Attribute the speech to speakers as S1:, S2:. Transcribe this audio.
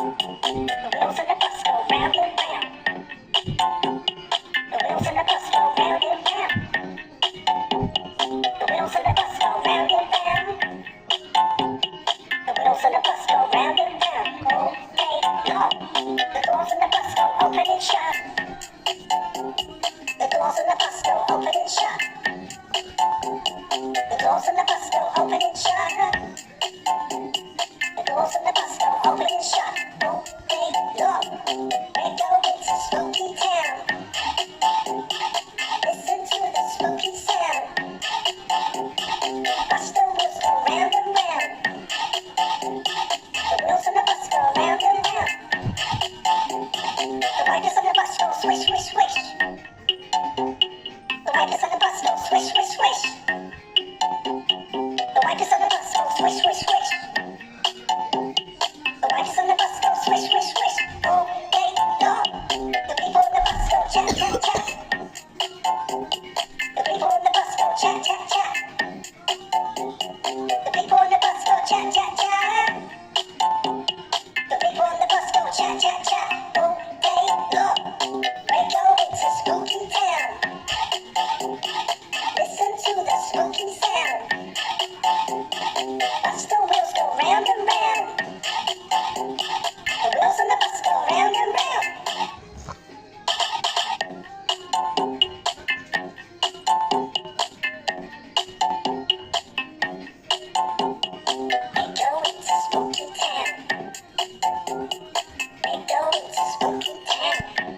S1: The wheels on the bus go round and round. The wheels on the bus go round and round. The wheels on the bus go round and round. The wheels on the bus go round and round all day long. The doors on the bus go open and shut. The doors on the bus go open and shut. The doors on the bus go open and shut. The doors on the bus go open and shut all day long. We're going to spooky town. Listen to the spooky sound. Bus the wheels go round and round. The wheels on the bus go round and round. The wipers on the bus go swish, swish, swish. The wipers on the bus go swish, swish, swish. The wipers on the bus go swish, swish, swish. The wipers on the bus go swish, swish, swish all day long. The people on the bus go chat, chat, chat. The people on the bus go chat, chat, chat. The people on the bus go chat, chat, chat. The people on the bus go chat, chat, chat all day long. We're going to spooky town. Listen to the spooky sound. Watch the wheels go round and round. The wheels on the bus go round and round. We're going to spooky town. We're going to spooky town.